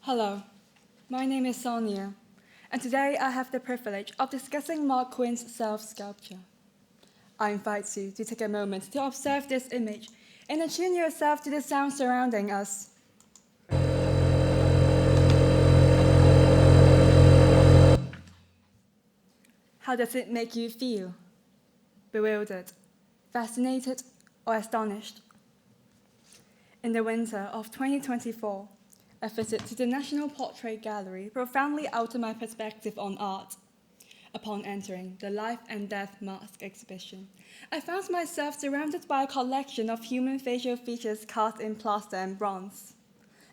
Hello, my name is Sonia, and today I have the privilege of discussing Marc Quinn's self-sculpture. I invite you to take a moment to observe this image and attune yourself to the sound surrounding us. How does it make you feel? Bewildered, fascinated, or astonished? In the winter of 2024, a visit to the National Portrait Gallery profoundly altered my perspective on art. Upon entering the Life and Death Mask exhibition, I found myself surrounded by a collection of human facial features cast in plaster and bronze.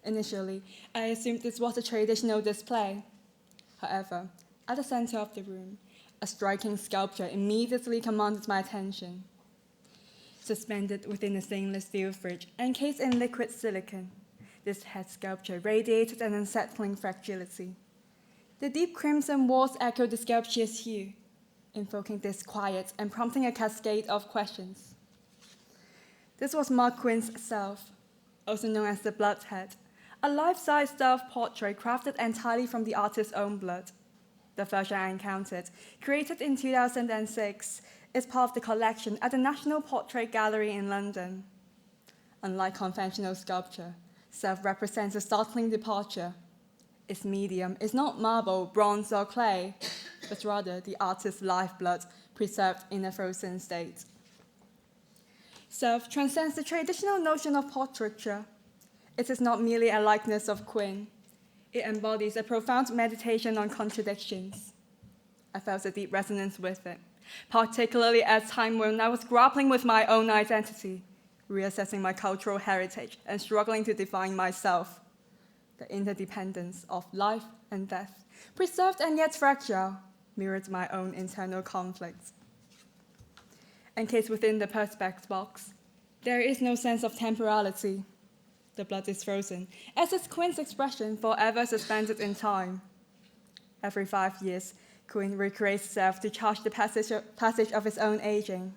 Initially, I assumed this was a traditional display. However, at the center of the room, a striking sculpture immediately commanded my attention. Suspended within a stainless steel fridge encased in liquid silicon, this head sculpture radiated an unsettling fragility. The deep crimson walls echoed the sculpture's hue, invoking disquiet and prompting a cascade of questions. This was Marc Quinn's self, also known as the Bloodhead, a life-size self-portrait crafted entirely from the artist's own blood. The version I encountered, created in 2006, is part of the collection at the National Portrait Gallery in London. Unlike conventional sculpture, self represents a startling departure. Its medium is not marble, bronze, or clay, but rather the artist's lifeblood preserved in a frozen state. Self transcends the traditional notion of portraiture. It is not merely a likeness of Quinn. It embodies a profound meditation on contradictions. I felt a deep resonance with it, particularly at a time when I was grappling with my own identity, reassessing my cultural heritage, and struggling to define myself. The interdependence of life and death, preserved and yet fragile, mirrored my own internal conflicts. Encased within the perspex box, there is no sense of temporality. The blood is frozen, as is Quinn's expression forever suspended in time. Every 5 years, Quinn recreates self to charge the passage of his own aging.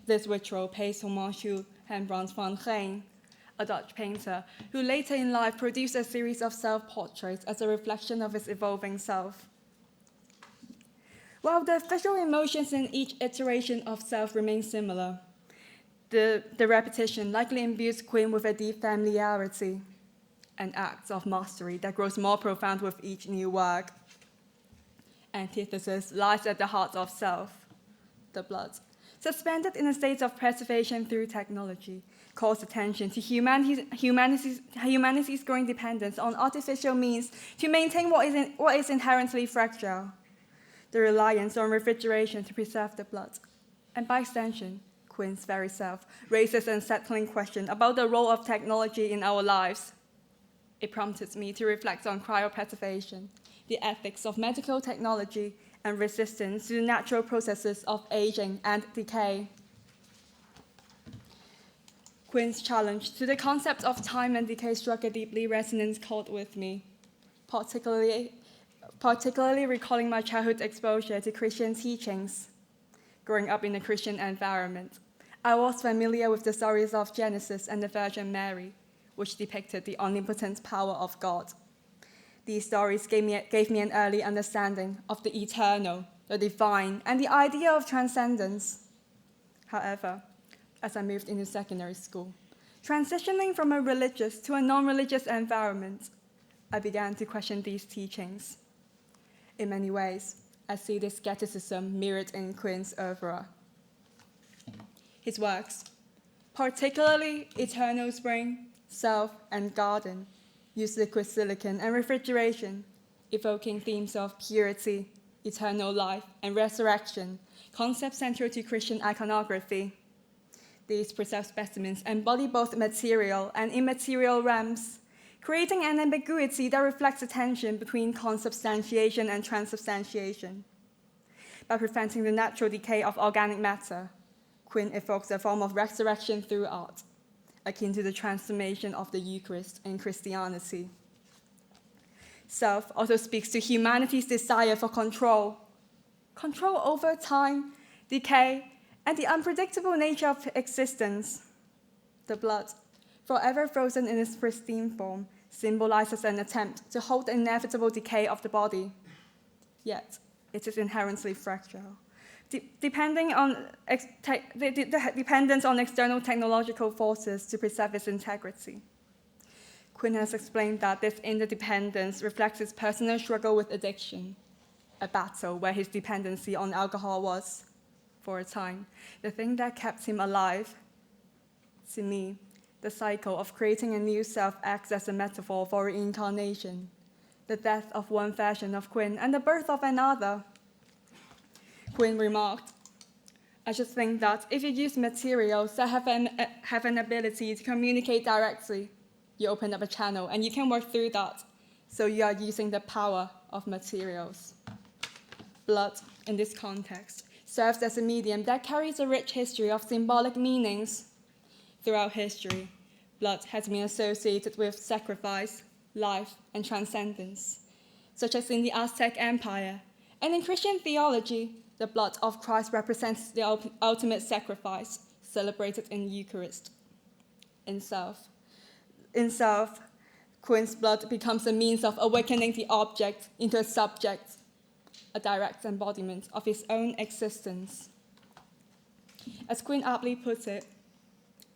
This ritual pays homage to Rembrandt van Rijn, a Dutch painter who later in life produced a series of self-portraits as a reflection of his evolving self. While the visual emotions in each iteration of self remain similar, the repetition likely imbues Quinn with a deep familiarity, an act of mastery that grows more profound with each new work. Antithesis lies at the heart of self, the blood. Suspended in a state of preservation through technology, calls attention to humanity's growing dependence on artificial means to maintain what is inherently fragile, the reliance on refrigeration to preserve the blood, and by extension, Quinn's very self raises an unsettling question about the role of technology in our lives. It prompted me to reflect on cryopreservation, the ethics of medical technology, and resistance to the natural processes of aging and decay. Quinn's challenge to the concept of time and decay struck a deeply resonant chord with me, particularly recalling my childhood exposure to Christian teachings. Growing up in a Christian environment, I was familiar with the stories of Genesis and the Virgin Mary, which depicted the omnipotent power of God. These stories gave me an early understanding of the eternal, the divine, and the idea of transcendence. However, as I moved into secondary school, transitioning from a religious to a non-religious environment, I began to question these teachings. In many ways, I see this skepticism mirrored in Quinn's oeuvre. His works, particularly Eternal Spring, Self, and Garden, use liquid silicon and refrigeration, evoking themes of purity, eternal life, and resurrection, concepts central to Christian iconography. These preserved specimens embody both material and immaterial realms, creating an ambiguity that reflects the tension between consubstantiation and transubstantiation. By preventing the natural decay of organic matter, Quinn evokes a form of resurrection through art, akin to the transformation of the Eucharist in Christianity. Self also speaks to humanity's desire for control over time, decay, and the unpredictable nature of existence. The blood, forever frozen in its pristine form, symbolizes an attempt to hold the inevitable decay of the body, yet it is inherently fragile. Dependence on external technological forces to preserve its integrity. Quinn has explained that this interdependence reflects his personal struggle with addiction, a battle where his dependency on alcohol was, for a time, the thing that kept him alive. To me, the cycle of creating a new self acts as a metaphor for reincarnation, the death of one version of Quinn and the birth of another. Quinn remarked, "I just think that if you use materials that have an ability to communicate directly, you open up a channel and you can work through that, so you are using the power of materials." Blood, in this context, serves as a medium that carries a rich history of symbolic meanings. Throughout history, blood has been associated with sacrifice, life, and transcendence, such as in the Aztec Empire. And in Christian theology, the blood of Christ represents the ultimate sacrifice, celebrated in Eucharist. In self, Quinn's blood becomes a means of awakening the object into a subject, a direct embodiment of his own existence. As Quinn aptly puts it,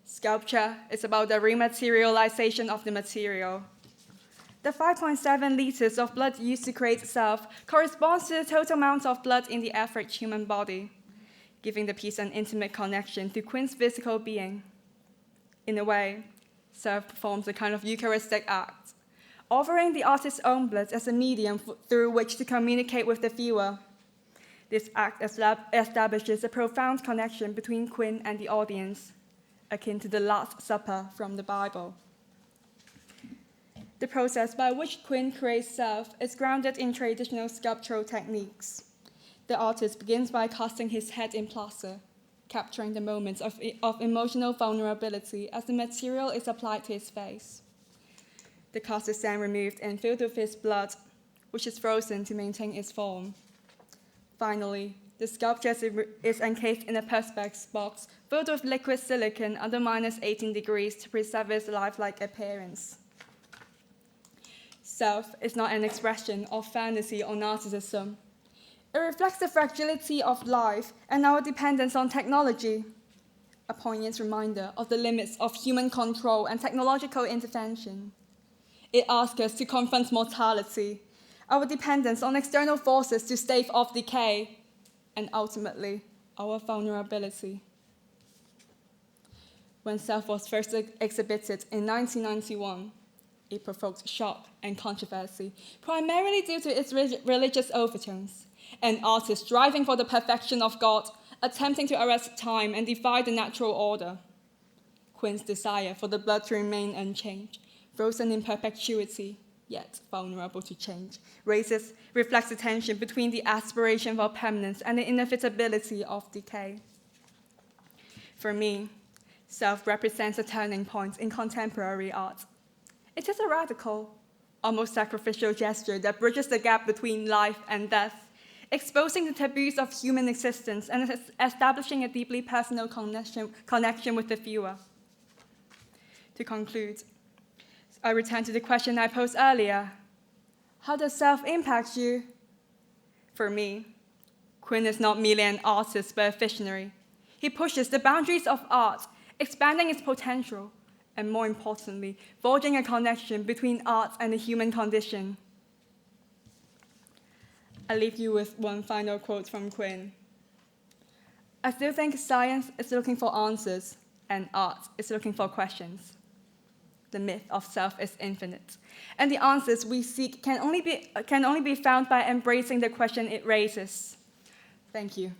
sculpture is about the rematerialization of the material. The 5.7 liters of blood used to create self corresponds to the total amount of blood in the average human body, giving the piece an intimate connection to Quinn's physical being. In a way, self performs a kind of Eucharistic act, offering the artist's own blood as a medium through which to communicate with the viewer. This act establishes a profound connection between Quinn and the audience, akin to the Last Supper from the Bible. The process by which Quinn creates self is grounded in traditional sculptural techniques. The artist begins by casting his head in plaster, capturing the moments of emotional vulnerability as the material is applied to his face. The cast is then removed and filled with his blood, which is frozen to maintain its form. Finally, the sculpture is encased in a perspex box filled with liquid silicon under -18 degrees to preserve its lifelike appearance. Self is not an expression of fantasy or narcissism. It reflects the fragility of life and our dependence on technology, a poignant reminder of the limits of human control and technological intervention. It asks us to confront mortality, our dependence on external forces to stave off decay, and ultimately, our vulnerability. When self was first exhibited in 1991, it provoked shock and controversy, primarily due to its religious overtones. An artist striving for the perfection of God, attempting to arrest time and defy the natural order. Quinn's desire for the blood to remain unchanged, frozen in perpetuity, yet vulnerable to change, reflects the tension between the aspiration for permanence and the inevitability of decay. For me, self represents a turning point in contemporary art. It is a radical, almost sacrificial gesture that bridges the gap between life and death, exposing the taboos of human existence and establishing a deeply personal connection with the viewer. To conclude, I return to the question I posed earlier. How does self impact you? For me, Quinn is not merely an artist but a visionary. He pushes the boundaries of art, expanding its potential, and more importantly, forging a connection between art and the human condition. I leave you with one final quote from Quinn. "I still think science is looking for answers, and art is looking for questions. The myth of self is infinite, and the answers we seek can only be found by embracing the question it raises." Thank you.